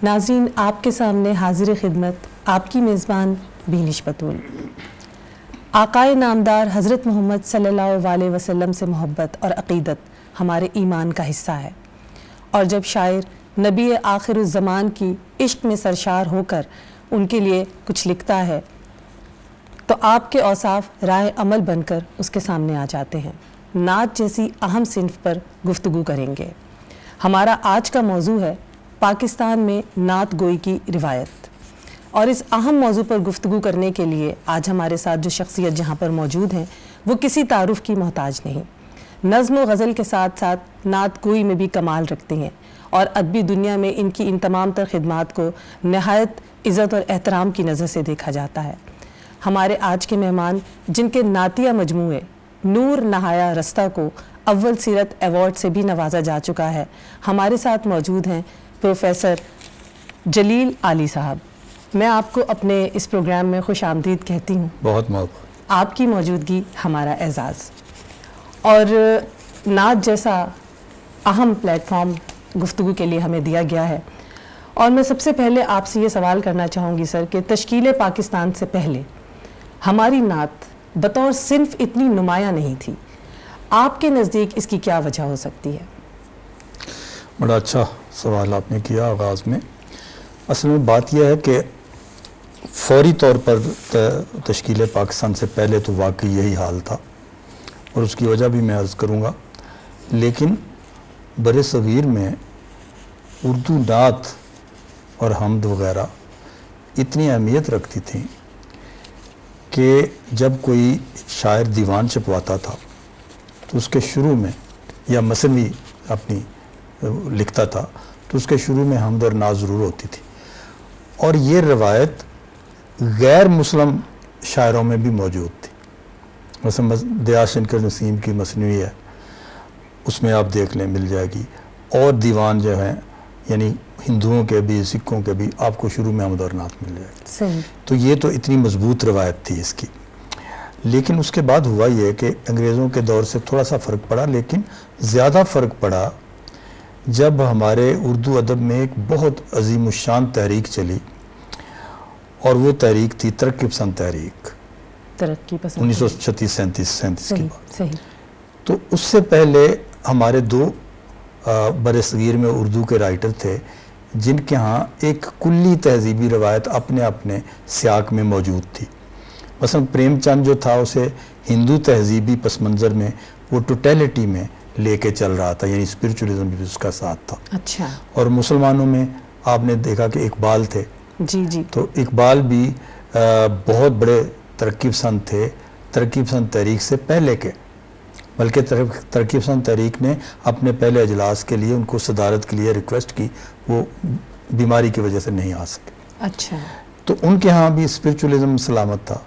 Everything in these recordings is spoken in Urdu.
ناظرین، آپ کے سامنے حاضر خدمت آپ کی میزبان بینش بطول۔ آقائے نامدار حضرت محمد صلی اللہ علیہ وسلم سے محبت اور عقیدت ہمارے ایمان کا حصہ ہے، اور جب شاعر نبی آخر الزمان کی عشق میں سرشار ہو کر ان کے لیے کچھ لکھتا ہے تو آپ کے اوصاف راہ عمل بن کر اس کے سامنے آ جاتے ہیں۔ نعت جیسی اہم صنف پر گفتگو کریں گے۔ ہمارا آج کا موضوع ہے پاکستان میں نعت گوئی کی روایت، اور اس اہم موضوع پر گفتگو کرنے کے لیے آج ہمارے ساتھ جو شخصیت جہاں پر موجود ہیں وہ کسی تعارف کی محتاج نہیں، نظم و غزل کے ساتھ ساتھ نعت گوئی میں بھی کمال رکھتے ہیں، اور ادبی دنیا میں ان کی ان تمام تر خدمات کو نہایت عزت اور احترام کی نظر سے دیکھا جاتا ہے۔ ہمارے آج کے مہمان، جن کے نعتیہ مجموعے نور نہایا رستہ کو اول سیرت ایوارڈ سے بھی نوازا جا چکا ہے، ہمارے ساتھ موجود ہیں پروفیسر جلیل عالی صاحب۔ میں آپ کو اپنے اس پروگرام میں خوش آمدید کہتی ہوں۔ بہت محبت۔ آپ کی موجودگی ہمارا اعزاز، اور نعت جیسا اہم پلیٹ فارم گفتگو کے لیے ہمیں دیا گیا ہے، اور میں سب سے پہلے آپ سے یہ سوال کرنا چاہوں گی سر کہ تشکیل پاکستان سے پہلے ہماری نعت بطور صنف اتنی نمایاں نہیں تھی، آپ کے نزدیک اس کی کیا وجہ ہو سکتی ہے؟ بڑا اچھا سوال آپ نے کیا آغاز میں۔ اصل میں بات یہ ہے کہ فوری طور پر تشکیل پاکستان سے پہلے تو واقعی یہی حال تھا، اور اس کی وجہ بھی میں عرض کروں گا، لیکن بر صغیر میں اردو نعت اور حمد وغیرہ اتنی اہمیت رکھتی تھیں کہ جب کوئی شاعر دیوان چھپواتا تھا تو اس کے شروع میں، یا مثنوی اپنی لکھتا تھا تو اس کے شروع میں حمد اور نعت ضرور ہوتی تھی، اور یہ روایت غیر مسلم شاعروں میں بھی موجود تھی۔ مثلا دیا شنکر نسیم کی مثنوی ہے، اس میں آپ دیکھ لیں مل جائے گی، اور دیوان جو ہیں یعنی ہندوؤں کے بھی سکھوں کے بھی آپ کو شروع میں حمد اور نعت مل جائے گی۔ صحیح۔ تو یہ تو اتنی مضبوط روایت تھی اس کی، لیکن اس کے بعد ہوا یہ کہ انگریزوں کے دور سے تھوڑا سا فرق پڑا، لیکن زیادہ فرق پڑا جب ہمارے اردو ادب میں ایک بہت عظیم الشان تحریک چلی، اور وہ تحریک تھی ترقی پسند تحریک، ترقی پسند 1936-37 کی بات۔ صحیح۔ تو اس سے پہلے ہمارے دو بر صغیر میں اردو کے رائٹر تھے جن کے ہاں ایک کلی تہذیبی روایت اپنے اپنے سیاق میں موجود تھی۔ مثلا پریم چند جو تھا اسے ہندو تہذیبی پس منظر میں وہ ٹوٹیلٹی میں لے کے چل رہا تھا، یعنی اسپرچولیزم بھی اس کا ساتھ تھا۔ اچھا۔ اور مسلمانوں میں آپ نے دیکھا کہ اقبال تھے، جی جی۔ تو اقبال بھی بہت بڑے ترقی پسند تھے، ترقی پسند تحریک سے پہلے کے، بلکہ ترقی پسند تحریک نے اپنے پہلے اجلاس کے لیے ان کو صدارت کے لیے ریکویسٹ کی، وہ بیماری کی وجہ سے نہیں آ سکے۔ اچھا۔ تو ان کے ہاں بھی اسپرچولیزم سلامت تھا،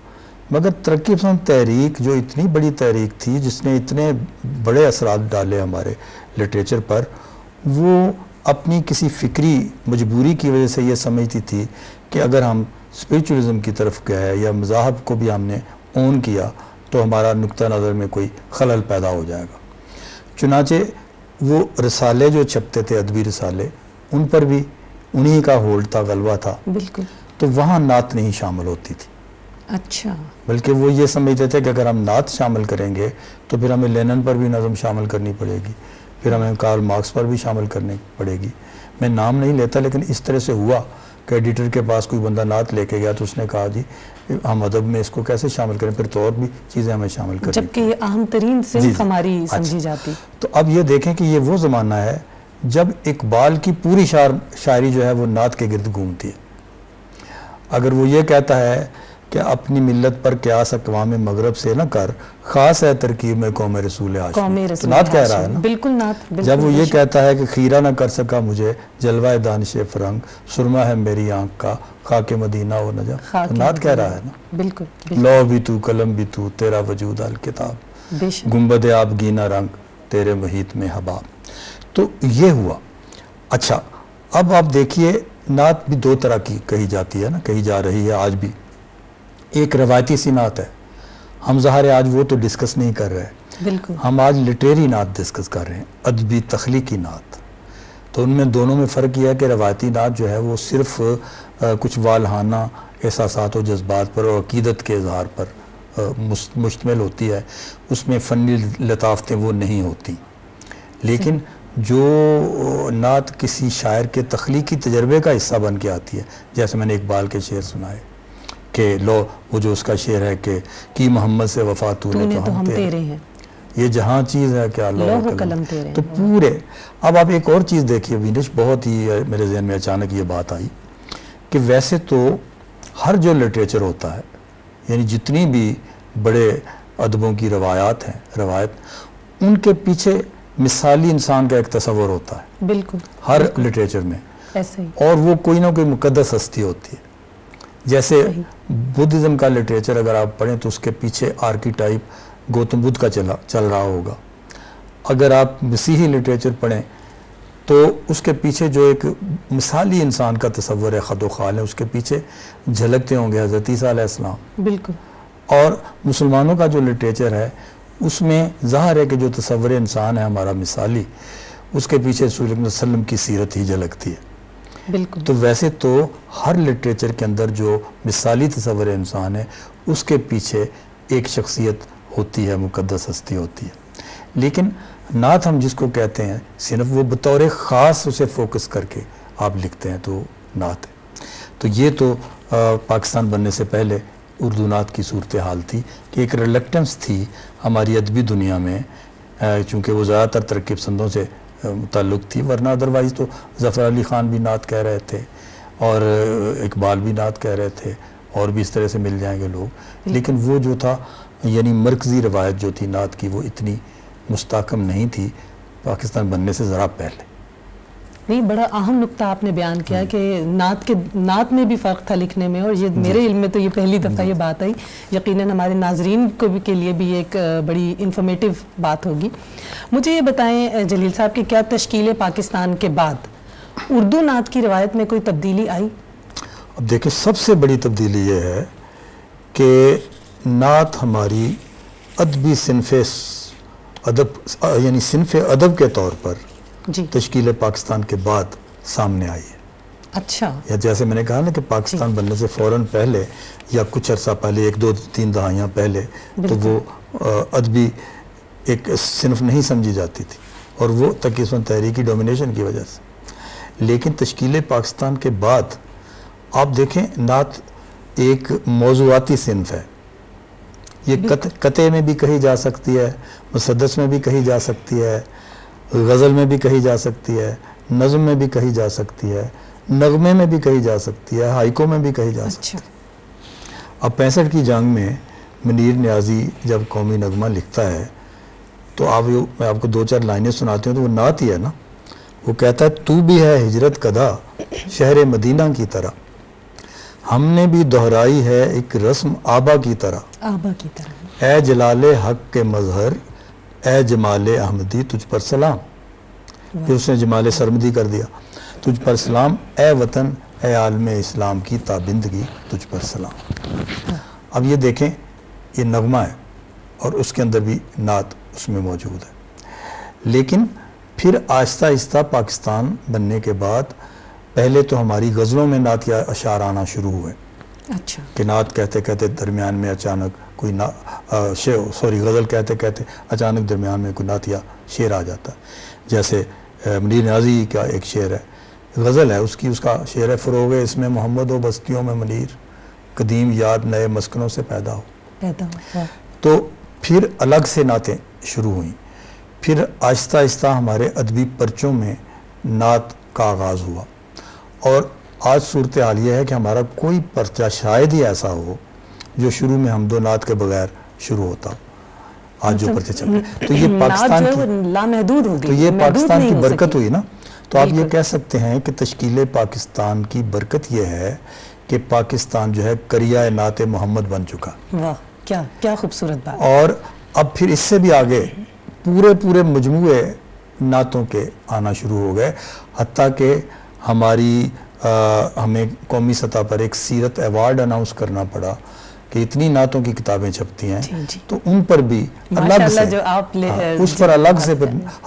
مگر ترقی پسند تحریک جو اتنی بڑی تحریک تھی جس نے اتنے بڑے اثرات ڈالے ہمارے لٹریچر پر، وہ اپنی کسی فکری مجبوری کی وجہ سے یہ سمجھتی تھی کہ اگر ہم اسپرچولیزم کی طرف گئے یا مذاہب کو بھی ہم نے اون کیا تو ہمارا نقطہ نظر میں کوئی خلل پیدا ہو جائے گا۔ چنانچہ وہ رسالے جو چھپتے تھے، ادبی رسالے، ان پر بھی انہی کا ہولڈ تھا، غلبہ تھا، بالکل۔ تو وہاں نعت نہیں شامل ہوتی تھی۔ اچھا۔ بلکہ وہ یہ سمجھتے تھے کہ اگر ہم نعت شامل کریں گے تو پھر ہمیں لینن پر بھی نظم شامل کرنی پڑے گی، پھر ہمیں کارل مارکس پر بھی شامل کرنی پڑے گی۔ میں نام نہیں لیتا، لیکن اس طرح سے ہوا کہ ایڈیٹر کے پاس کوئی بندہ نعت لے کے گیا تو اس نے کہا جی ہم ادب میں اس کو کیسے شامل کریں، پھر تو اور بھی چیزیں ہمیں شامل کریں، جبکہ یہ اہم ترین صنف ہماری سمجھی جاتی۔ تو اب یہ دیکھیں کہ یہ وہ زمانہ ہے جب اقبال کی پوری شاعری جو ہے وہ نعت کے گرد گھومتی ہے۔ اگر وہ یہ کہتا ہے کہ اپنی ملت پر قیاس اقوام مغرب سے نہ کر، خاص ہے ترکیب میں قوم رسول ہاشمی، تو نعت کہہ رہا ہے نا۔ بالکل نعت۔ جب وہ یہ کہتا ہے کہ خیرہ نہ کر سکا مجھے جلوہ دانش فرنگ، سرما ہے میری آنکھ کا خاک مدینہ و نجف، تو نعت کہہ رہا ہے نا۔ بالکل۔ لو بھی تو قلم بھی تو تیرا وجود الکتاب، بے شک۔ گنبد آبگینہ رنگ تیرے محیط میں حباب۔ تو یہ ہوا۔ اچھا، اب آپ دیکھیے نعت بھی دو طرح کی کہی جاتی ہے نا، کہی جا رہی ہے آج بھی۔ ایک روایتی سی نعت ہے، ہم ظاہر آج وہ تو ڈسکس نہیں کر رہے، بالکل۔ ہم آج لٹریری نعت ڈسکس کر رہے ہیں، ادبی تخلیقی نعت۔ تو ان میں دونوں میں فرق یہ ہے کہ روایتی نعت جو ہے وہ صرف کچھ والہانہ احساسات و جذبات پر اور عقیدت کے اظہار پر مشتمل ہوتی ہے، اس میں فنی لطافتیں وہ نہیں ہوتی. لیکن جو نعت کسی شاعر کے تخلیقی تجربے کا حصہ بن کے آتی ہے، جیسے میں نے اقبال کے شعر سنائے کہ لو وہ جو اس کا شعر ہے کہ کی محمد سے وفا تو نے تو ہم تیرے ہیں، یہ جہاں چیز ہے کیا لوح و قلم تیرے. تو پورے اب آپ ایک اور چیز دیکھیے وینش، بہت ہی میرے ذہن میں اچانک یہ بات آئی کہ ویسے تو ہر جو لٹریچر ہوتا ہے، یعنی جتنی بھی بڑے ادبوں کی روایات ہیں، ان کے پیچھے مثالی انسان کا ایک تصور ہوتا ہے، بالکل ہر لٹریچر میں ایسے ہی، اور وہ کوئی نہ کوئی مقدس ہستی ہوتی ہے. جیسے بدھزم کا لٹریچر اگر آپ پڑھیں تو اس کے پیچھے آرکیٹائپ گوتم بدھ کا چل رہا ہوگا. اگر آپ مسیحی لٹریچر پڑھیں تو اس کے پیچھے جو ایک مثالی انسان کا تصور ہے، خد و خال ہے، اس کے پیچھے جھلکتے ہوں گے حضرت عیسیٰ علیہ السلام. بالکل. اور مسلمانوں کا جو لٹریچر ہے اس میں ظاہر ہے کہ جو تصور انسان ہے ہمارا مثالی، اس کے پیچھے رسول اللہ صلی اللہ علیہ وسلم کی سیرت ہی جھلکتی ہے. بالکل. تو ویسے تو ہر لٹریچر کے اندر جو مثالی تصور انسان ہے اس کے پیچھے ایک شخصیت ہوتی ہے، مقدس ہستی ہوتی ہے. لیکن نعت ہم جس کو کہتے ہیں صرف وہ بطور خاص اسے فوکس کر کے آپ لکھتے ہیں تو نعت ہے. تو یہ تو پاکستان بننے سے پہلے اردو نعت کی صورتحال تھی کہ ایک ریلیکٹنس تھی ہماری ادبی دنیا میں، چونکہ وہ زیادہ تر ترکیب پسندوں سے تعلق تھی، ورنہ ادروائز تو ظفر علی خان بھی نعت کہہ رہے تھے اور اقبال بھی نعت کہہ رہے تھے، اور بھی اس طرح سے مل جائیں گے لوگ. لیکن وہ جو تھا یعنی مرکزی روایت جو تھی نعت کی وہ اتنی مستحکم نہیں تھی پاکستان بننے سے ذرا پہلے. نہیں، بڑا اہم نقطہ آپ نے بیان کیا کہ نعت میں بھی فرق تھا لکھنے میں، اور یہ میرے علم میں تو یہ پہلی دفعہ یہ بات آئی. یقیناً ہمارے ناظرین کو بھی کے لیے بھی ایک بڑی انفارمیٹیو بات ہوگی. مجھے یہ بتائیں جلیل صاحب کہ کیا تشکیل پاکستان کے بعد اردو نعت کی روایت میں کوئی تبدیلی آئی؟ اب دیکھیں سب سے بڑی تبدیلی یہ ہے کہ نعت ہماری ادبی صنف ادب یعنی صنف ادب کے طور پر جی تشکیل پاکستان کے بعد سامنے آئی ہے. اچھا. یا جیسے میں نے کہا نا کہ پاکستان بننے سے فوراً پہلے یا کچھ عرصہ پہلے، 1-2-3 دہائیاں پہلے، تو وہ ادبی ایک صنف نہیں سمجھی جاتی تھی، اور وہ تقی سنت تحریکی ڈومینیشن کی وجہ سے. لیکن تشکیل پاکستان کے بعد آپ دیکھیں نعت ایک موضوعاتی صنف ہے. یہ قطع میں بھی کہی جا سکتی ہے، مسدس میں بھی کہی جا سکتی ہے، غزل میں بھی کہی جا سکتی ہے، نظم میں بھی کہی جا سکتی ہے، نغمے میں بھی کہی جا سکتی ہے، ہائیکو میں بھی کہی جا سکتی ہے. اب 65 کی جنگ میں منیر نیازی جب قومی نغمہ لکھتا ہے تو میں آپ کو 2-4 لائنیں سناتے ہوں تو وہ نعت ہی ہے نا. وہ کہتا ہے تو بھی ہے ہجرت کدا شہر مدینہ کی طرح، ہم نے بھی دہرائی ہے ایک رسم آبا کی طرح، اے جلال حق کے مظہر اے جمال احمدی تجھ پر سلام. پھر اس نے جمال سرمدی کر دیا، تجھ پر سلام اے وطن اے عالم اسلام کی تابندگی تجھ پر سلام. اب یہ دیکھیں یہ نغمہ ہے اور اس کے اندر بھی نعت اس میں موجود ہے. لیکن پھر آہستہ آہستہ پاکستان بننے کے بعد پہلے تو ہماری غزلوں میں نعت یا اشعار آنا شروع ہوئے. اچھا. کہ نعت کہتے کہتے درمیان میں اچانک کوئی غزل کہتے کہتے اچانک درمیان میں کوئی نعت یا شعر آ جاتا ہے. جیسے منیر نیازی کا ایک شعر ہے، غزل ہے اس کا شعر ہے، فروغ اس میں محمد و بستیوں میں منیر، قدیم یاد نئے مسکنوں سے پیدا ہو. تو پھر الگ سے نعتیں شروع ہوئیں. پھر آہستہ آہستہ ہمارے ادبی پرچوں میں نعت کا آغاز ہوا، اور آج صورتحال یہ ہے کہ ہمارا کوئی پرچہ شاید ہی ایسا ہو جو شروع میں حمد و نعت کے بغیر شروع ہوتا ہو. آج جو پرچے چل رہے ہیں تو یہ پاکستان کی تو یہ پاکستان کی برکت ہوئی نا. تو آپ یہ کہہ سکتے ہیں کہ تشکیل پاکستان کی برکت یہ ہے کہ پاکستان جو ہے قریہ نعت محمد بن چکا. واہ، کیا خوبصورت بات. اور اب پھر اس سے بھی آگے پورے مجموعے نعتوں کے آنا شروع ہو گئے، حتیٰ کہ ہمیں قومی سطح پر ایک سیرت ایوارڈ اناؤنس کرنا پڑا کہ اتنی نعتوں کی کتابیں چھپتی ہیں جی جی تو ان پر بھی الگ ماشاءاللہ سے جو آپ اس پر الگ سے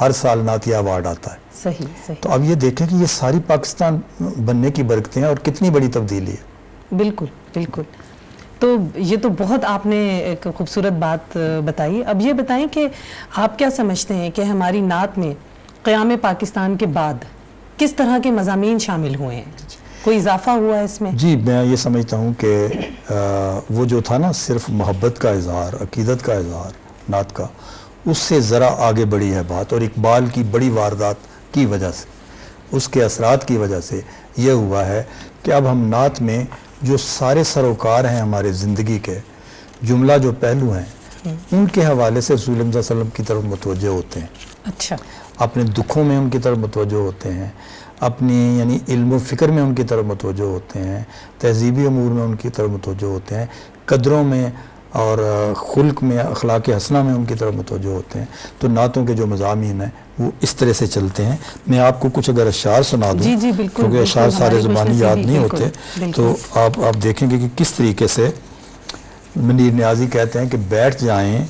ہر سال نعتیہ ایوارڈ آتا ہے. صحیح صحیح. تو اب یہ دیکھیں کہ یہ ساری پاکستان بننے کی برکتیں ہیں اور کتنی بڑی تبدیلی ہے. بالکل بالکل. تو یہ تو بہت آپ نے ایک خوبصورت بات بتائی. اب یہ بتائیں کہ آپ کیا سمجھتے ہیں کہ ہماری نعت میں قیام پاکستان کے بعد کس طرح کے مضامین شامل ہوئے ہیں؟ کوئی اضافہ ہوا ہے اس میں؟ جی میں یہ سمجھتا ہوں کہ وہ جو تھا نا صرف محبت کا اظہار، عقیدت کا اظہار نعت کا، اس سے ذرا آگے بڑھی ہے بات، اور اقبال کی بڑی واردات کی وجہ سے، اس کے اثرات کی وجہ سے یہ ہوا ہے کہ اب ہم نعت میں جو سارے سروکار ہیں ہمارے زندگی کے، جملہ جو پہلو ہیں، ان کے حوالے سے رسول اللہ صلی اللہ علیہ وسلم کی طرف متوجہ ہوتے ہیں. اچھا. اپنے دکھوں میں ان کی طرف متوجہ ہوتے ہیں، اپنی یعنی علم و فکر میں ان کی طرف متوجہ ہوتے ہیں، تہذیبی امور میں ان کی طرف متوجہ ہوتے ہیں، قدروں میں اور خلق میں، اخلاق حسنہ میں ان کی طرف متوجہ ہوتے ہیں. تو نعتوں کے جو مضامین ہیں وہ اس طرح سے چلتے ہیں. میں آپ کو کچھ اگر اشعار سنا دوں، جی جی بالکل، کیونکہ اشعار سارے زبانی یاد نہیں بالکل، ہوتے، بالکل. تو آپ دیکھیں گے کہ کس طریقے سے منیر نیازی کہتے ہیں کہ بیٹھ جائیں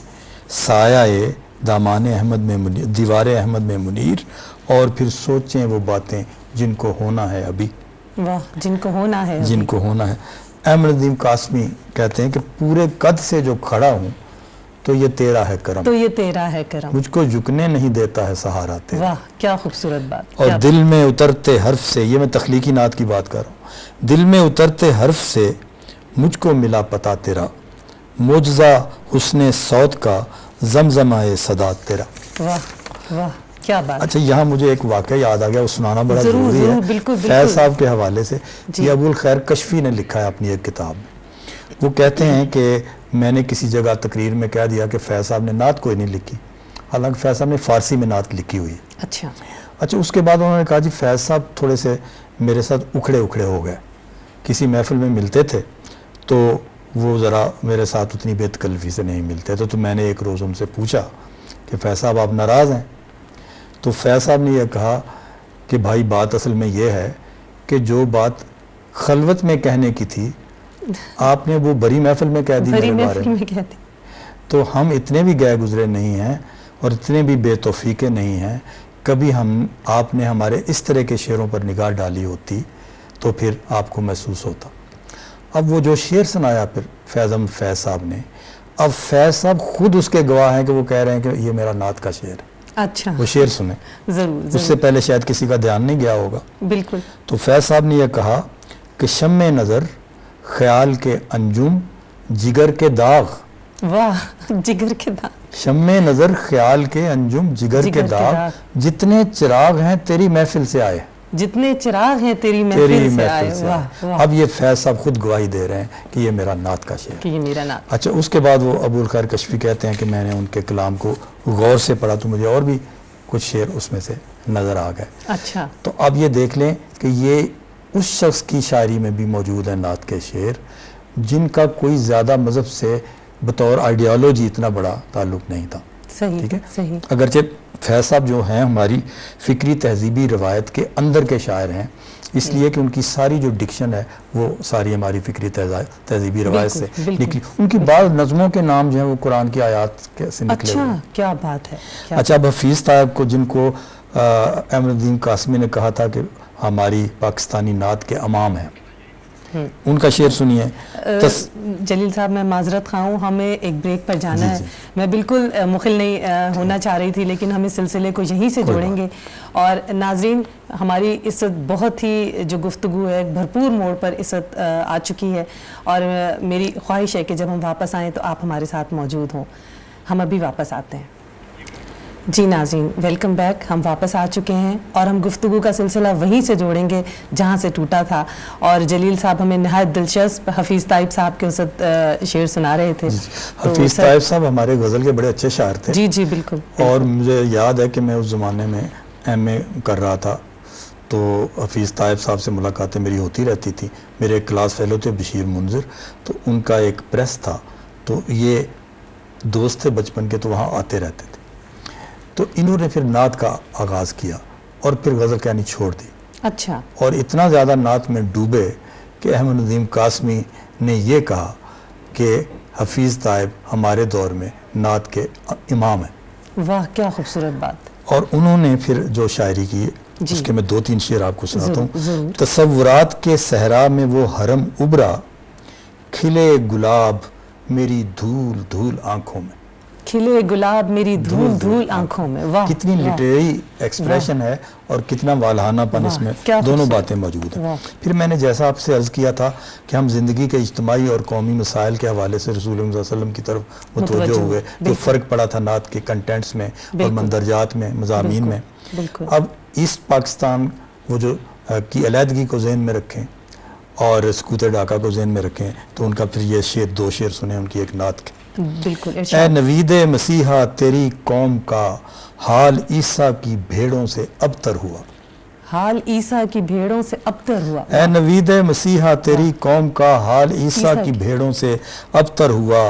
سایہ دامان احمد میں منیر، دیوار احمد میں منیر، اور پھر سوچیں وہ باتیں جن کو ہونا ہے ابھی. واہ، جن کو ہونا ہے ابھی. جن کو ہونا ہے. احمد ندیم قاسمی کہتے ہیں کہ پورے قد سے جو کھڑا ہوں تو یہ تیرا ہے کرم، تو یہ تیرا ہے کرم، مجھ کو جھکنے نہیں دیتا ہے سہارا تیرا. واہ کیا خوبصورت بات. اور دل میں اترتے حرف سے، یہ میں تخلیقی نعت کی بات کر رہا ہوں، دل میں اترتے حرف سے مجھ کو ملا پتا تیرا، معجزہ حسن صوت کا زمزمہ صدا تیرا. واہ واہ کیا بات. اچھا یہاں مجھے ایک واقعہ یاد آ گیا، وہ سنانا بڑا ضرور، ضروری ضرور، ہے. بالکل، بالکل. فیض صاحب کے حوالے سے جی. یہ ابو الخیر کشفی نے لکھا ہے اپنی ایک کتاب میں. وہ کہتے ہیں کہ میں نے کسی جگہ تقریر میں کہہ دیا کہ فیض صاحب نے نعت کوئی نہیں لکھی، حالانکہ فیض صاحب نے فارسی میں نعت لکھی ہوئی ہے. اچھا اس کے بعد انہوں نے کہا جی فیض صاحب تھوڑے سے میرے ساتھ اکھڑے ہو گئے، کسی محفل میں ملتے تھے تو وہ ذرا میرے ساتھ اتنی بے تکلفی سے نہیں ملتے تھے. تو میں نے ایک روز ان سے پوچھا کہ فیض صاحب آپ ناراض ہیں؟ تو فیض صاحب نے یہ کہا کہ بھائی بات اصل میں یہ ہے کہ جو بات خلوت میں کہنے کی تھی آپ نے وہ بڑی محفل میں کہہ دی میرے بارے میں. تو ہم اتنے بھی گئے گزرے نہیں ہیں اور اتنے بھی بے توفیقے نہیں ہیں، کبھی آپ نے ہمارے اس طرح کے شعروں پر نگاہ ڈالی ہوتی تو پھر آپ کو محسوس ہوتا. اب وہ جو شعر سنایا پھر فیض صاحب نے، اب فیض صاحب خود اس کے گواہ ہیں کہ وہ کہہ رہے ہیں کہ یہ میرا نعت کا شعر ہے. اچھا وہ شعر سنیں، ضرور، اس سے پہلے شاید کسی کا دھیان نہیں گیا ہوگا. بالکل. تو فیض صاحب نے یہ کہا کہ شمع نظر خیال کے انجم جگر کے داغ. واہ، جگر کے داغ. شمع نظر خیال کے انجم جگر کے داغ، جتنے چراغ ہیں تیری محفل سے آئے، جتنے چراغ ہیں تیری محفل سے آئے. واہ. اب یہ فیض صاحب خود گواہی دے رہے ہیں کہ یہ میرا نعت کا شعر، کہ یہ میرا نعت. اچھا اس کے بعد وہ ابو الخیر کشفی کہتے ہیں کہ میں نے ان کے کلام کو غور سے پڑھا تو مجھے اور بھی کچھ شعر اس میں سے نظر آ گئے. اچھا. تو اب یہ دیکھ لیں کہ یہ اس شخص کی شاعری میں بھی موجود ہیں نعت کے شعر جن کا کوئی زیادہ مذہب سے بطور آئیڈیالوجی اتنا بڑا تعلق نہیں تھا. صحیح، ٹھیک ہے. صحیح. اگرچہ فیض صاحب جو ہیں ہماری فکری تہذیبی روایت کے اندر کے شاعر ہیں، اس لیے کہ ان کی ساری جو ڈکشن ہے وہ ساری ہماری فکری تہذیبی روایت سے نکلی. ان کی بعض نظموں کے نام جو ہیں وہ قرآن کی آیات سے نکلے ہوئے ہیں. اچھا کیا بات ہے. اچھا اب حفیظ صاحب کو، جن کو احمد ندیم قاسمی نے کہا تھا کہ ہماری پاکستانی نعت کے امام ہیں، ان کا شعر سنیے. جلیل صاحب میں معذرت خواہ ہوں، ہمیں ایک بریک پر جانا ہے. میں بالکل مخل نہیں ہونا چاہ رہی تھی لیکن ہم اس سلسلے کو یہیں سے جوڑیں گے. اور ناظرین ہماری اس وقت بہت ہی جو گفتگو ہے بھرپور موڑ پر اس وقت آ چکی ہے اور میری خواہش ہے کہ جب ہم واپس آئیں تو آپ ہمارے ساتھ موجود ہوں. ہم ابھی واپس آتے ہیں. جی ناظرین ویلکم بیک. ہم واپس آ چکے ہیں اور ہم گفتگو کا سلسلہ وہیں سے جوڑیں گے جہاں سے ٹوٹا تھا. اور جلیل صاحب ہمیں نہایت دلچسپ حفیظ طائب صاحب کے اس وقت شعر سنا رہے تھے. حفیظ طائب صاحب ہمارے غزل کے بڑے اچھے شاعر تھے. جی جی بالکل. اور مجھے یاد ہے کہ میں اس زمانے میں ایم اے کر رہا تھا تو حفیظ طائب صاحب سے ملاقاتیں میری ہوتی رہتی تھیں. میرے ایک کلاس فیلو تھے بشیر منظر، تو ان کا ایک پریس تھا تو یہ دوست تھے بچپن کے، تو وہاں آتے رہتے تھے. تو انہوں نے پھر نعت کا آغاز کیا اور پھر غزل کہانی چھوڑ دی. اچھا. اور اتنا زیادہ نعت میں ڈوبے کہ احمد ندیم قاسمی نے یہ کہا کہ حفیظ طائب ہمارے دور میں نعت کے امام ہیں. واہ کیا خوبصورت بات. اور انہوں نے پھر جو شاعری کی اس کے میں 2-3 شعر آپ کو سناتا ہوں. تصورات کے صحرا میں وہ حرم ابھرا، کھلے گلاب میری دھول دھول آنکھوں میں. کھلے گلاب میری دھول دھول آنکھوں میں. واہ کتنی لٹریری ایکسپریشن ہے اور کتنا والہانہ پن اس میں دونوں باتیں موجود ہیں. پھر میں نے جیسا آپ سے عرض کیا تھا کہ ہم زندگی کے اجتماعی اور قومی مسائل کے حوالے سے رسول اللہ صلی اللہ علیہ وسلم کی طرف متوجہ ہوئے، جو فرق پڑا تھا نعت کے کنٹینٹس میں اور مندرجات میں، مضامین میں. اب ایسٹ پاکستان وہ جو کی علیحدگی کو ذہن میں رکھیں اور سکوت ڈھاکہ کو ذہن میں رکھیں تو ان کا پھر یہ شعر 2 شعر سنیں ان کی ایک نعت کے. بالکل. اے نوید مسیحا تیری قوم کا حال عیسیٰ کی بھیڑوں سے ابتر ہوا. حال عیسیٰ کی بھیڑوں سے ابتر ہوا. اے نوید مسیحا تیری قوم کا حال عیسیٰ کی بھیڑوں سے ابتر ہوا.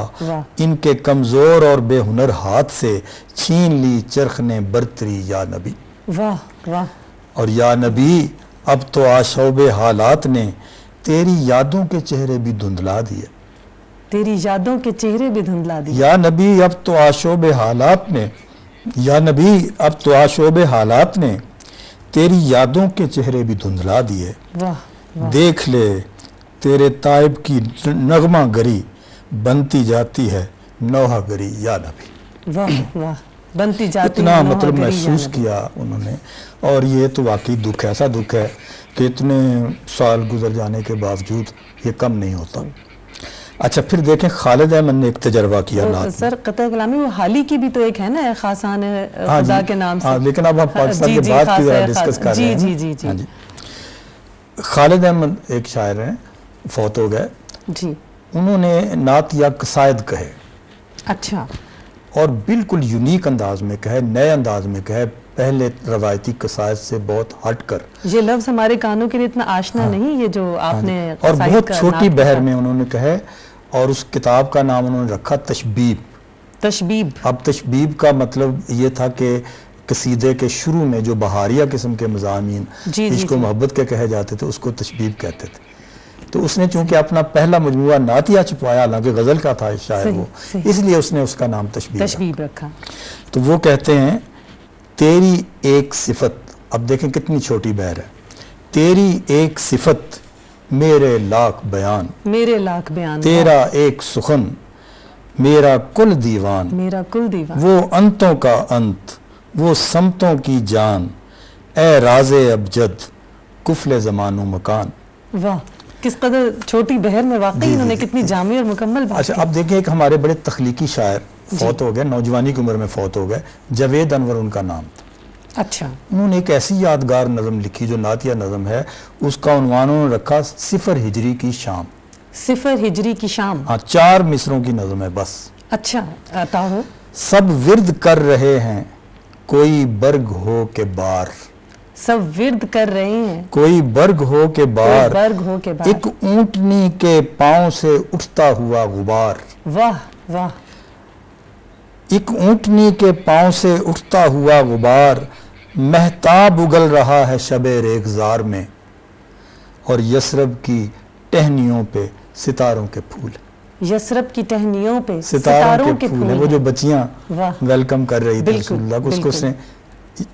ان کے کمزور اور بے ہنر ہاتھ سے چھین لی چرخ نے برتری یا نبی. واہ واہ. اور یا نبی اب تو آشوب حالات نے تیری یادوں کے چہرے بھی دھندلا دیے. تیری یادوں کے چہرے بھی دھندلا دیے. یا نبی اب تو آشوب حالات نے، یا نبی اب تو آشوب حالات نے تیری یادوں کے چہرے بھی دھندلا دیے. دیکھ لے تیرے طائب کی نغمہ گری بنتی جاتی ہے نوحہ گری یا نبی. واہ واہ. بنتی جاتی اتنا مطلب محسوس کیا انہوں نے. اور یہ تو واقعی دکھ ہے، ایسا دکھ ہے کہ اتنے سال گزر جانے کے باوجود یہ کم نہیں ہوتا. اچھا پھر دیکھیں خالد احمد نے ایک تجربہ کیا نعت. سر قطع کلامی وہ حالی کی بھی تو ایک ہے نا خاصان خدا کے نام سے. لیکن اب ہم پاکستان کے بعد کی ذرا ڈسکس کر رہے ہیں. جی. خالد احمد ایک شاعر ہیں، فوت ہو گئے. جی. انہوں نے نعت یا قصائد کہے. اچھا. اور بالکل یونیک انداز میں کہے، نئے انداز میں کہے، پہلے روایتی قصائد سے بہت ہٹ کر. یہ لفظ ہمارے کانوں کے لیے اتنا آشنا نہیں یہ جو آپ نے. اور بہت چھوٹی بحر میں انہوں نے کہے اور اس کتاب کا نام انہوں نے رکھا تشبیب. تشبیب. اب تشبیب کا مطلب یہ تھا کہ قصیدے کے شروع میں جو بہاریہ قسم کے مضامین عشق و محبت کے کہے جاتے تھے اس کو تشبیب کہتے تھے. تو اس نے چونکہ اپنا پہلا مجموعہ نعتیہ چھپوایا، حالانکہ غزل کا تھا شاعر وہ، اس لیے اس نے اس کا نام تشبیب رکھا. تو وہ کہتے ہیں تیری ایک صفت، اب دیکھیں کتنی چھوٹی بحر ہے، تیری ایک صفت میرے لاکھ بیان، میرے لاکھ بیان، تیرا ایک سخن میرا کل دیوان، میرا کل دیوان، وہ انتوں کا انت وہ سمتوں کی جان، اے راز ابجد کفل زمان و مکان. واہ کس قدر چھوٹی بحر میں واقعی انہوں نے کتنی جامع اور مکمل بات. اچھا اب دیکھیں ایک ہمارے بڑے تخلیقی شاعر فوت ہو گئے، نوجوانی کی عمر میں فوت ہو گئے، جاوید انور ان کا نام تھا. اچھا. انہوں نے ایک ایسی یادگار نظم لکھی جو نعتیہ نظم ہے، اس کا عنوان انہوں نے رکھا 0 ہجری کی شام. 0 ہجری کی شام. ہاں 4 مصروں کی نظم ہے بس. اچھا عطا ہو. سب ورد کر رہے ہیں کوئی برگ ہو کے بار، سب ورد کر رہے ہیں کوئی برگ ہو کے بار، برگ ہو کے بار، ایک اونٹنی کے پاؤں سے اٹھتا ہوا غبار. واہ واہ. ایک اونٹنی کے پاؤں سے اٹھتا ہوا غبار، مہتاب اگل رہا ہے شب ریگزار میں، اور یثرب کی ٹہنیوں پہ ستاروں کے پھول. یثرب کی ٹہنیوں پہ ستاروں کے پھول ہیں. وہ جو بچیاں ویلکم کر رہی تھی رسول اللہ کو، اس کو اس نے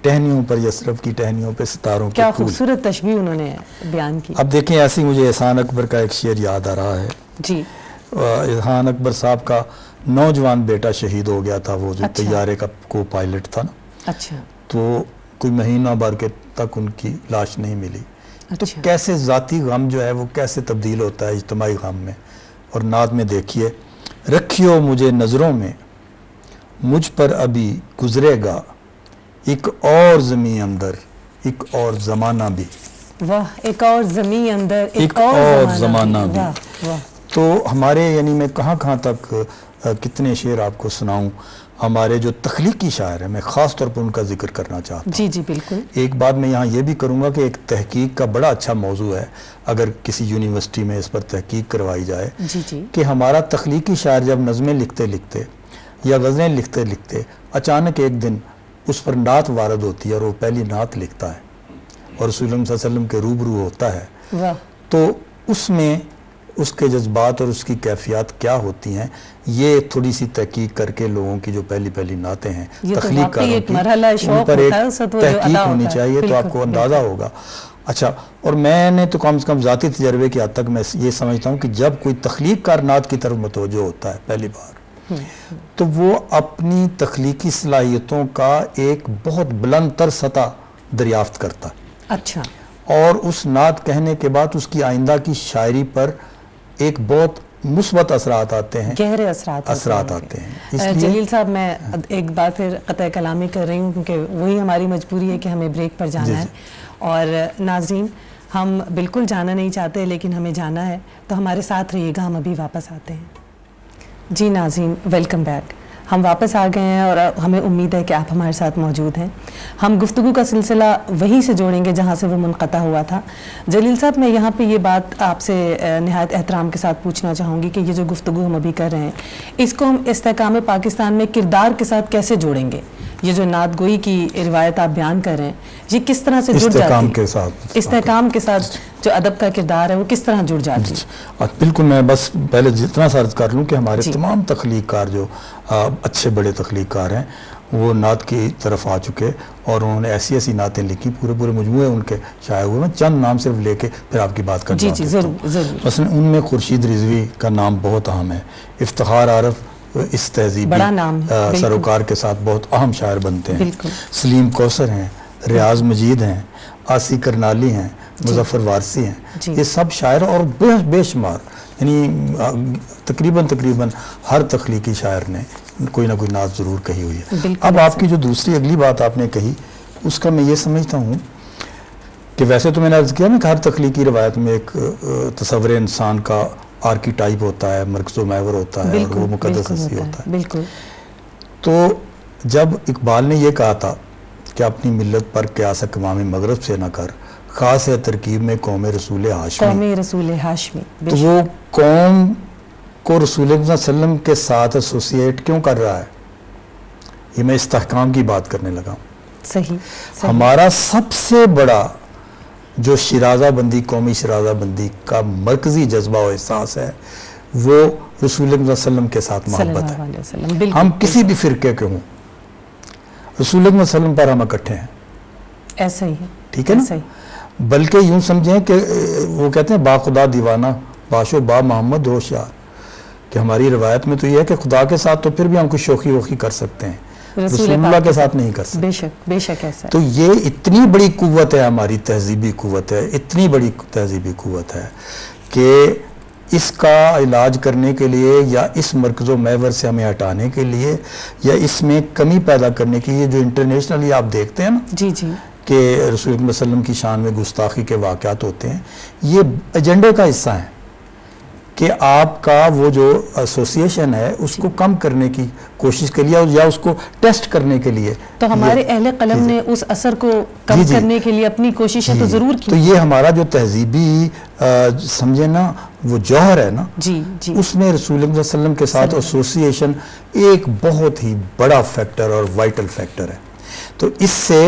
ٹہنیوں پر، یثرب کی ٹہنیوں پہ ستاروں کے پھول. کیا خوبصورت تشبیہ انہوں نے بیان کی. اب دیکھیں ایسی مجھے احسان اکبر کا ایک شعر یاد آ رہا ہے. جی. احسان اکبر صاحب کا نوجوان بیٹا شہید ہو گیا تھا، وہ جو طیارے کا کو پائلٹ تھا نا. اچھا. تو کوئی مہینہ بھر کے تک ان کی لاش نہیں ملی. تو کیسے ذاتی غم جو ہے وہ کیسے تبدیل ہوتا ہے اجتماعی غم میں. اور نعت میں دیکھیے، رکھیو مجھے نظروں میں مجھ پر ابھی گزرے گا ایک اور زمین اندر ایک اور زمانہ بھی. واہ. ایک اور زمین اندر ایک اور زمانہ بھی. تو ہمارے یعنی میں کہاں کہاں تک کتنے شعر آپ کو سناؤں. ہمارے جو تخلیقی شاعر ہیں میں خاص طور پر ان کا ذکر کرنا چاہتا ہوں. جی جی بالکل. ایک بات میں یہاں یہ بھی کروں گا کہ ایک تحقیق کا بڑا اچھا موضوع ہے، اگر کسی یونیورسٹی میں اس پر تحقیق کروائی جائے کہ ہمارا تخلیقی شاعر جب نظمیں لکھتے لکھتے یا غزلیں لکھتے لکھتے اچانک ایک دن اس پر نعت وارد ہوتی ہے اور وہ پہلی نعت لکھتا ہے اور رسول اللہ صلی اللہ علیہ وسلم کے روبرو ہوتا ہے، تو اس میں اس کے جذبات اور اس کی کیفیات کیا ہوتی ہیں، یہ تھوڑی سی تحقیق کر کے لوگوں کی جو پہلی نعتیں ہیں تخلیق کاروں کی، ان پر ایک تحقیق ہونی چاہیے، تو آپ کو اندازہ ہوگا۔ اچھا، اور میں نے تو کم سے کم ذاتی تجربے کی حد تک میں یہ سمجھتا ہوں کہ جب کوئی تخلیق کار نعت کی طرف متوجہ ہوتا ہے پہلی بار، تو وہ اپنی تخلیقی صلاحیتوں کا ایک بہت بلند تر سطح دریافت کرتا ہے۔ اچھا، اور اس نعت کہنے کے بعد اس کی آئندہ کی شاعری پر ایک بہت مثبت اثرات آتے ہیں، گہرے اثرات آتے ہیں۔ جلیل صاحب، میں ایک بار پھر قطع کلامی کر رہی ہوں، کیونکہ وہی ہماری مجبوری ہے کہ ہمیں بریک پر جانا ہے، اور ناظرین ہم بالکل جانا نہیں چاہتے لیکن ہمیں جانا ہے، تو ہمارے ساتھ رہیے گا، ہم ابھی واپس آتے ہیں۔ جی ناظرین، ویلکم بیک۔ ہم واپس آ گئے ہیں اور ہمیں امید ہے کہ آپ ہمارے ساتھ موجود ہیں۔ ہم گفتگو کا سلسلہ وہیں سے جوڑیں گے جہاں سے وہ منقطع ہوا تھا۔ جلیل صاحب، میں یہاں پہ یہ بات آپ سے نہایت احترام کے ساتھ پوچھنا چاہوں گی کہ یہ جو گفتگو ہم ابھی کر رہے ہیں، اس کو ہم استحکام پاکستان میں کردار کے ساتھ کیسے جوڑیں گے؟ یہ جو نعت گوئی کی روایت آپ بیان کر رہے ہیں، یہ کس طرح سے جڑ جاتی ہے؟ استحکام کے ساتھ جو ادب کا کردار ہے وہ کس طرح جڑ جاتی ہے؟ بالکل، میں بس پہلے جتنا سا عرض کر لوں کہ ہمارے تمام تخلیق کار جو اچھے بڑے تخلیق کار ہیں وہ نعت کی طرف آ چکے، اور انہوں نے ایسی نعتیں لکھی، پورے مجموعے ان کے شائع ہوئے۔ میں چند نام صرف لے کے پھر آپ کی بات کرتا ہوں۔ جی ضرور۔ مثلا ان میں خورشید رضوی کا نام بہت اہم ہے، افتخار عارف اس تہذیبی سروکار کے ساتھ بہت اہم شاعر بنتے ہیں، سلیم کوثر ہیں، ریاض مجید ہیں، آسی کرنالی ہیں، مظفر وارسی ہیں، یہ سب شاعر اور بے شمار، یعنی تقریباً ہر تخلیقی شاعر نے کوئی نہ کوئی نعت ضرور کہی ہوئی ہے۔ اب آپ کی جو دوسری اگلی بات آپ نے کہی، اس کا میں یہ سمجھتا ہوں کہ ویسے تو میں نے عرض کیا نا کہ ہر تخلیقی روایت میں ایک تصور انسان کا آرکی ٹائپ ہوتا ہے، مرکز و محور ہوتا ہے، اور وہ مقدس ہستی ہوتا ہے۔ بالکل۔ تو جب اقبال نے یہ کہا تھا کہ اپنی ملت پر قیاس اقوام مغرب سے نہ کر، خاص ہے ترکیب میں قوم رسول ہاشمی، تو وہ قوم کو رسول اللہ صلی اللہ علیہ وسلم کے ساتھ ایسوسیٹ کیوں کر رہا ہے؟ یہ میں استحکام کی بات کرنے لگا ہوں۔ صحیح۔ ہمارا سب سے بڑا جو شیرازہ بندی، قومی شیرازہ بندی کا مرکزی جذبہ و احساس ہے، وہ رسول اللہ صلی اللہ علیہ وسلم کے ساتھ محبت ہے۔ ہم کسی بھی فرقے کے ہوں، رسول اللہ صلی اللہ علیہ وسلم پر ہم اکٹھے ہیں، ایسا ہی ہے، ٹھیک ہے نا؟ بلکہ یوں سمجھیں کہ وہ کہتے ہیں با خدا دیوانہ باشو با محمد ہوشیار، کہ ہماری روایت میں تو یہ ہے کہ خدا کے ساتھ تو پھر بھی ہم کچھ شوخی ووخی کر سکتے ہیں، رسول اللہ کے ساتھ نہیں کر سکتے۔ بے شک ایسا ہے۔ تو یہ اتنی بڑی قوت ہے، ہماری تہذیبی قوت ہے، اتنی بڑی تہذیبی قوت ہے کہ اس کا علاج کرنے کے لیے یا اس مرکز و محور سے ہمیں ہٹانے کے لیے یا اس میں کمی پیدا کرنے کے لیے جو انٹرنیشنلی آپ دیکھتے ہیں نا کہ رسول اللہ علیہ وسلم کی شان میں گستاخی کے واقعات ہوتے ہیں، یہ ایجنڈے کا حصہ ہیں کہ آپ کا وہ جو ایسوسیشن ہے اس کو کم کرنے کی کوشش کے لیے یا اس کو ٹیسٹ کرنے کے لیے۔ تو ہمارے اہل قلم نے اس اثر کو کم کرنے کے لیے اپنی کوششیں تو ضرور کی۔ تو یہ ہمارا جو تہذیبی سمجھے نا وہ جوہر ہے نا، اس میں رسول اللہ صلی اللہ علیہ وسلم کے ساتھ ایسوسیشن ایک بہت ہی بڑا فیکٹر اور وائٹل فیکٹر ہے۔ تو اس سے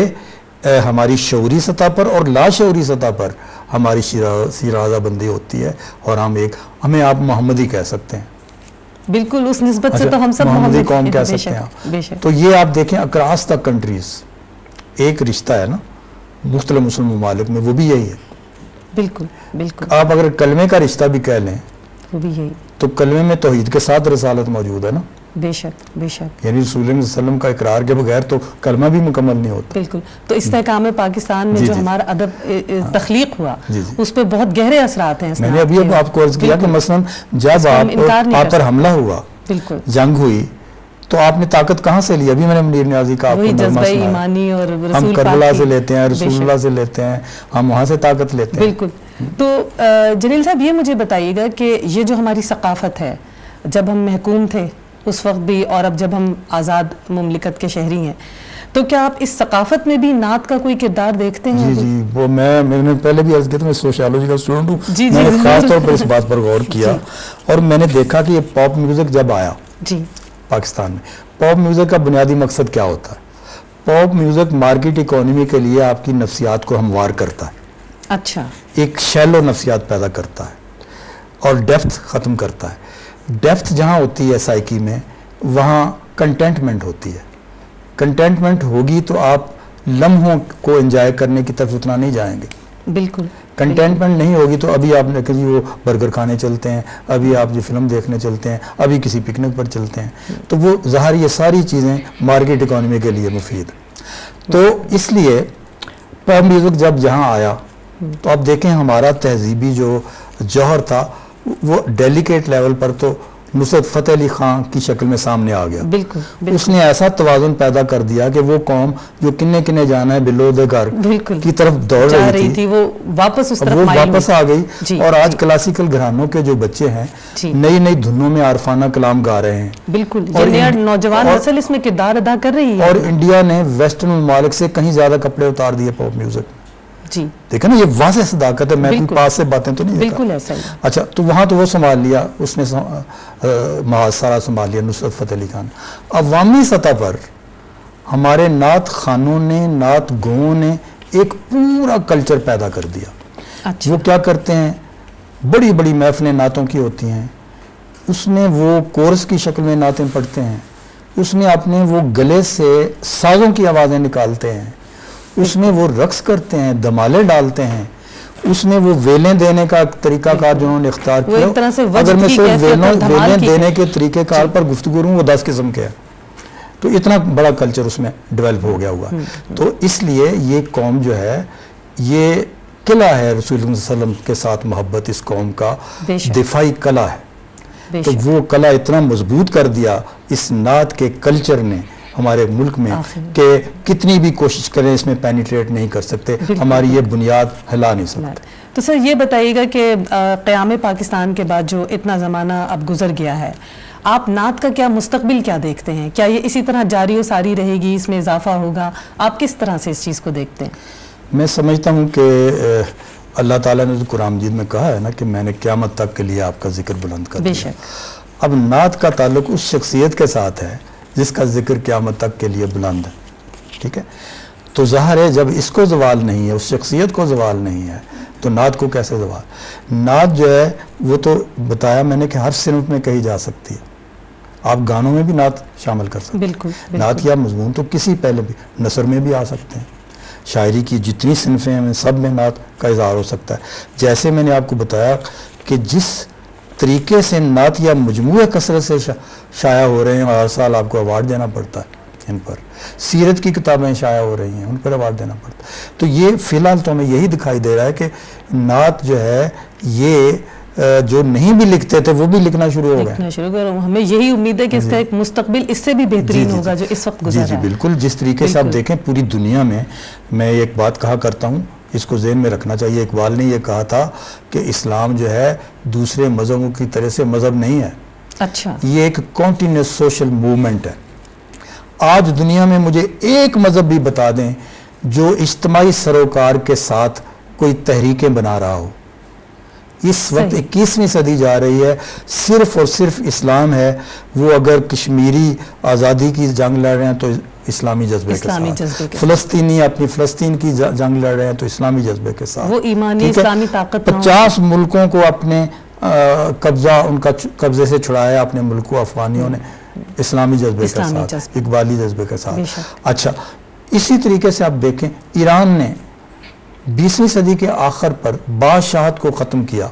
ہماری شعوری سطح پر اور لاشعوری سطح پر ہماری شیرازہ بندی ہوتی ہے، اور ہمیں آپ محمدی کہہ سکتے ہیں۔ بالکل، اس نسبت سے تو ہم سب محمدی قوم کہہ سکتے ہیں۔ تو یہ آپ دیکھیں اکراس دا کنٹریز ایک رشتہ ہے نا مختلف مسلم ممالک میں، وہ بھی یہی ہے۔ بالکل۔ آپ اگر کلمے کا رشتہ بھی کہہ لیں وہ بھی یہی، تو کلمے میں توحید کے ساتھ رسالت موجود ہے نا۔ بے شک۔ یعنی رسول اللہ علیہ وسلم کا اقرار کے بغیر تو کلمہ بھی مکمل نہیں ہوتا۔ بالکل۔ تو استحکام پاکستان میں جو ہمارا ادب تخلیق ہوا اس پہ بہت گہرے اثرات ہیں۔ میں نے ابھی آپ کو عرض کیا کہ مثلا جب آپ پر حملہ ہوا، جنگ ہوئی، تو آپ نے طاقت کہاں سے لی؟ ابھی میں نے منیر نیازی کا آپ کو نغمہ سنایا، ہم کربلا سے لیتے ہیں، رسول اللہ سے لیتے ہیں، ہم وہاں سے طاقت لیتے ہیں۔ بالکل۔ تو جلیل صاحب یہ مجھے بتائیے گا کہ یہ جو ہماری ثقافت ہے، جب ہم محکوم تھے اس وقت بھی اور اب جب ہم آزاد مملکت کے شہری ہیں، تو کیا آپ اس ثقافت میں بھی نعت کا کوئی کردار دیکھتے ہیں؟ جی وہ میں نے پہلے بھی عرض کیا تھا، میں سوشیالوجی کا اسٹوڈنٹ ہوں، میں نے خاص طور پر اس بات پر غور کیا اور میں نے دیکھا کہ یہ پاپ میوزک جب آیا پاکستان میں، پاپ میوزک کا بنیادی مقصد کیا ہوتا ہے؟ پاپ میوزک مارکیٹ اکانومی کے لیے آپ کی نفسیات کو ہموار کرتا ہے، اچھا، ایک شیلو نفسیات پیدا کرتا ہے۔ اور ڈیپتھ ختم کرتا ہے. ڈیپتھ جہاں ہوتی ہے سائیکی میں وہاں کنٹینٹمنٹ ہوتی ہے. کنٹینٹمنٹ ہوگی تو آپ لمحوں کو انجوائے کرنے کی طرف اتنا نہیں جائیں گے. بالکل. کنٹینٹمنٹ نہیں ہوگی تو ابھی آپ نے کہا وہ برگر کھانے چلتے ہیں, ابھی آپ جو فلم دیکھنے چلتے ہیں, ابھی کسی پکنک پر چلتے ہیں, تو وہ ظاہر یہ ساری چیزیں مارکیٹ اکانومی کے لیے مفید. تو اس لیے پاپ میوزک جب جہاں آیا تو آپ دیکھیں ہمارا تہذیبی جو جوہر تھا وہ ڈیلیکیٹ لیول پر تو نصرت فتح علی خان کی شکل میں سامنے آ گیا. بالکل. اس نے ایسا توازن پیدا کر دیا کہ وہ قوم جو کنے کنے جانا ہے بلو دے گھر کی طرف دوڑ رہی تھی وہ واپس اس طرف وہ واپس آ گئی. اور آج کلاسیکل گھرانوں کے جو بچے ہیں نئی نئی دھنوں میں عارفانہ کلام گا رہے ہیں. بالکل. اور نوجوان نسل اس میں کردار ادا کر رہی ہے. اور انڈیا نے ویسٹرن ممالک سے کہیں زیادہ کپڑے اتار دیے پاپ میوزک. جی دیکھیں نا یہ واضح صداقت ہے, میں اپنے پاس سے باتیں تو نہیں بالکل ایسا ہی. اچھا تو وہاں تو وہ سنبھال لیا, اس نے محاصرہ سنبھال لیا نصرت فتح علی خان. عوامی سطح پر ہمارے نعت خانوں نے, نعت گوؤں نے ایک پورا کلچر پیدا کر دیا. وہ کیا کرتے ہیں, بڑی بڑی محفلیں نعتوں کی ہوتی ہیں, اس میں وہ کورس کی شکل میں نعتیں پڑھتے ہیں, اس میں اپنے وہ گلے سے سازوں کی آوازیں نکالتے ہیں, اس میں وہ رقص کرتے ہیں, دمالے ڈالتے ہیں, اس میں وہ ویلیں دینے کا طریقہ کار جو انہوں نے اختیار کیا. اگر میں صرف ویلیں دینے کے طریقہ کار پر گفتگو کروں وہ 10 قسم کے ہیں. تو اتنا بڑا کلچر اس میں ڈیولپ ہو گیا ہوا. تو اس لیے یہ قوم جو ہے یہ قلعہ ہے رسول اللہ صلی اللہ علیہ وسلم کے ساتھ محبت, اس قوم کا دفاعی قلعہ ہے. تو وہ قلعہ اتنا مضبوط کر دیا اس نعت کے کلچر نے ہمارے ملک میں کہ کتنی بھی کوشش کریں اس میں پینیٹریٹ نہیں کر سکتے, ہماری یہ بنیاد ہلا نہیں سکتے. تو سر یہ بتائیے گا کہ قیام پاکستان کے بعد جو اتنا زمانہ اب گزر گیا ہے, آپ نعت کا کیا مستقبل کیا دیکھتے ہیں؟ کیا یہ اسی طرح جاری و ساری رہے گی, اس میں اضافہ ہوگا؟ آپ کس طرح سے اس چیز کو دیکھتے ہیں؟ میں سمجھتا ہوں کہ اللہ تعالیٰ نے قرآن مجید میں کہا ہے نا کہ میں نے قیامت تک کے لیے آپ کا ذکر بلند کر دیا. اب نعت کا تعلق اس شخصیت کے ساتھ ہے جس کا ذکر قیامت تک کے لیے بلند ہے. ٹھیک ہے, تو ظاہر ہے جب اس کو زوال نہیں ہے, اس شخصیت کو زوال نہیں ہے, تو نعت کو کیسے زوال؟ نعت جو ہے وہ تو بتایا میں نے کہ ہر صنف میں کہی جا سکتی ہے. آپ گانوں میں بھی نعت شامل کر سکتے ہیں. بالکل. نعت یا مضمون تو کسی پہلے بھی نثر میں بھی آ سکتے ہیں. شاعری کی جتنی صنفیں ہیں سب میں نعت کا اظہار ہو سکتا ہے. جیسے میں نے آپ کو بتایا کہ جس طریقے سے نعت یا مجموعہ کثرت سے شائع ہو رہے ہیں اور ہر سال آپ کو ایوارڈ دینا پڑتا ہے ان پر, سیرت کی کتابیں شائع ہو رہی ہیں ان پر ایوارڈ دینا پڑتا ہے. تو یہ فی الحال تو ہمیں یہی دکھائی دے رہا ہے کہ نعت جو ہے یہ جو نہیں بھی لکھتے تھے وہ بھی لکھنا شروع ہو گئے. ہمیں یہی امید ہے کہ اس کا ایک مستقبل اس سے بھی بہترین ہوگا جو اس وقت گزر رہا ہے. جی بالکل. جس طریقے سے آپ دیکھیں پوری دنیا میں ایک بات کہا کرتا ہوں, اس کو ذہن میں رکھنا چاہیے. اقبال نے یہ کہا تھا کہ اسلام جو ہے دوسرے مذہبوں کی طرح سے مذہب نہیں ہے. اچھا. یہ ایک کنٹینیوس سوشل موومنٹ ہے. آج دنیا میں مجھے ایک مذہب بھی بتا دیں جو اجتماعی سروکار کے ساتھ کوئی تحریکیں بنا رہا ہو. اس وقت 21ویں صدی جا رہی ہے, صرف اور صرف اسلام ہے. وہ اگر کشمیری آزادی کی جنگ لڑ رہے ہیں تو اسلامی جذبے کے ساتھ, فلسطینی اپنی فلسطین کی جنگ لڑ رہے ہیں تو اسلامی جذبے کے ساتھ, وہ ایمانی اسلامی طاقت. 50 ملکوں کو اپنے قبضہ ان کا قبضے سے چھڑایا اپنے ملک کو افغانیوں نے اسلامی جذبے کے ساتھ, اقبالی جذبے کے ساتھ. اچھا اسی طریقے سے آپ دیکھیں ایران نے 20ویں صدی کے آخر پر بادشاہت کو ختم کیا.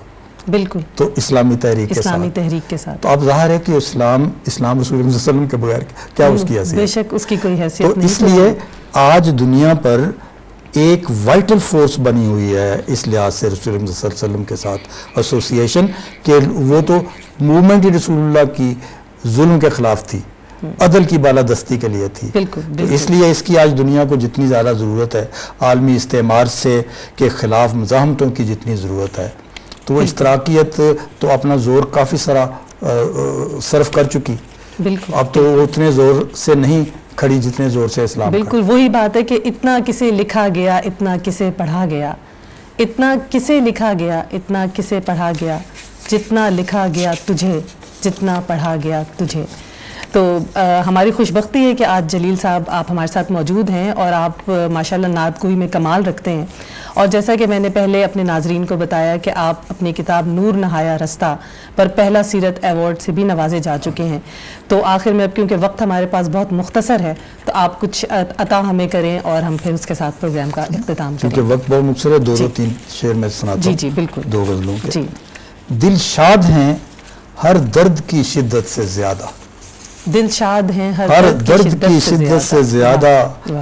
بالکل. تو اسلامی تحریک کے ساتھ. تو اب ظاہر ہے کہ اسلام رسول اللہ صلی اللہ علیہ وسلم کے بغیر کیا اس کی حیثیت؟ بے شک اس کی کوئی حیثیت نہیں. تو اس لیے آج دنیا پر ایک وائٹل فورس بنی ہوئی ہے اس لحاظ سے رسول اللہ صلی اللہ علیہ وسلم کے ساتھ ایسوسیشن, کہ وہ تو موومنٹ ہی رسول اللہ کی ظلم کے خلاف تھی, عدل کی بالادستی کے لیے تھی. تو اس لیے اس کی آج دنیا کو جتنی زیادہ ضرورت ہے, عالمی استعمار سے کے خلاف مزاحمتوں کی جتنی ضرورت ہے, تو وہ اشتراکیت تو اپنا زور کافی سارا صرف کر چکی. اب تو اتنے زور سے نہیں کھڑی جتنے زور سے اسلام. بالکل وہی بات ہے کہ اتنا کسے لکھا گیا, اتنا کسے پڑھا گیا, اتنا کسے لکھا گیا, اتنا کسے پڑھا گیا, جتنا لکھا گیا تجھے, جتنا پڑھا گیا تجھے. تو ہماری خوش بختی ہے کہ آج جلیل صاحب آپ ہمارے ساتھ موجود ہیں اور آپ ماشاءاللہ نعت گوئی میں کمال رکھتے ہیں, اور جیسا کہ میں نے پہلے اپنے ناظرین کو بتایا کہ آپ اپنی کتاب نور نہایا رستہ پر پہلا سیرت ایوارڈ سے بھی نوازے جا چکے ہیں، تو آخر میں اب کیونکہ وقت ہمارے پاس بہت مختصر ہے تو آپ کچھ عطا ہمیں کریں اور ہم پھر اس کے ساتھ پروگرام کا اختتام کریں۔ کیونکہ وقت بہت مختصر ہے، دو تین شعر میں سناتا ہوں۔ جی بالکل، دو غزلوں کے۔ جی۔ دل شاد ہیں ہر درد کی شدت سے زیادہ، دل شاد ہیں ہر درد کی شدت سے زیادہ،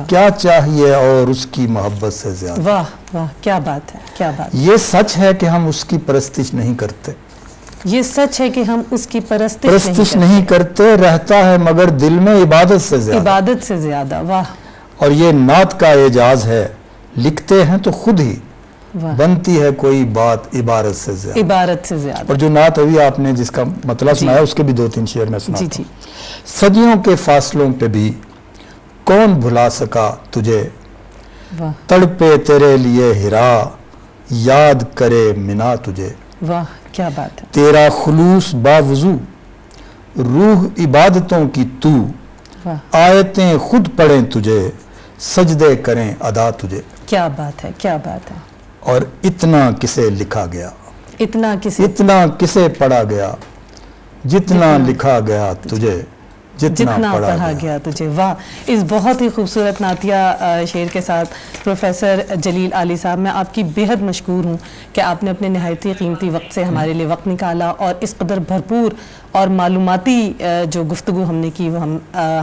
کیا چاہیے اور اس کی محبت سے زیادہ۔ واہ واہ، کیا بات ہے، کیا بات۔ یہ سچ ہے کہ ہم اس کی پرستش نہیں کرتے، یہ سچ ہے کہ ہم اس کی پرستش نہیں کرتے، رہتا ہے مگر دل میں عبادت سے زیادہ، عبادت سے زیادہ۔ واہ۔ اور یہ نعت کا اعجاز ہے، لکھتے ہیں تو خود ہی بنتی ہے کوئی بات عبارت سے زیادہ، عبارت سے زیادہ۔ اور جو نعت ابھی آپ نے جس کا مطلب سنایا اس کے بھی دو تین شعر میں سناتا ہوں۔ جی۔ صدیوں کے فاصلوں پہ بھی کون بھلا سکا تجھے، واہ تڑپے تیرے لیے ہرا، یاد کرے منا تجھے، واہ، کیا بات ہے۔ تیرا خلوص باوضو روح عبادتوں کی تو، واہ، آیتیں خود پڑھیں تجھے، سجدے کریں ادا تجھے، کیا بات ہے، کیا بات ہے۔ اور اتنا کسے لکھا گیا، اتنا کسے پڑھا گیا، جتنا لکھا گیا تجھے، جتنا پڑھا گیا تجھے۔ واہ، اس بہت ہی خوبصورت نعتیہ شعر کے ساتھ پروفیسر جلیل عالی صاحب، میں آپ کی بہت مشکور ہوں کہ آپ نے اپنے نہایتی قیمتی وقت سے ہمارے لیے وقت نکالا اور اس قدر بھرپور اور معلوماتی جو گفتگو ہم نے کی وہ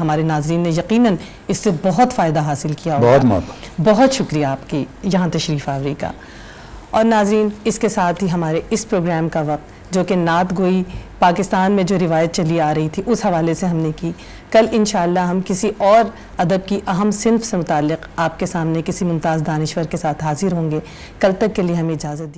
ہمارے ناظرین نے یقیناً اس سے بہت فائدہ حاصل کیا ہوگا۔ بہت شکریہ آپ کی یہاں تشریف آوری کا۔ اور ناظرین، اس کے ساتھ ہی ہمارے اس پروگرام کا وقت، جو کہ نعت گوئی پاکستان میں جو روایت چلی آ رہی تھی اس حوالے سے ہم نے کی، کل انشاءاللہ ہم کسی اور ادب کی اہم صنف سے متعلق آپ کے سامنے کسی ممتاز دانشور کے ساتھ حاضر ہوں گے۔ کل تک کے لیے ہمیں اجازت دیجیے۔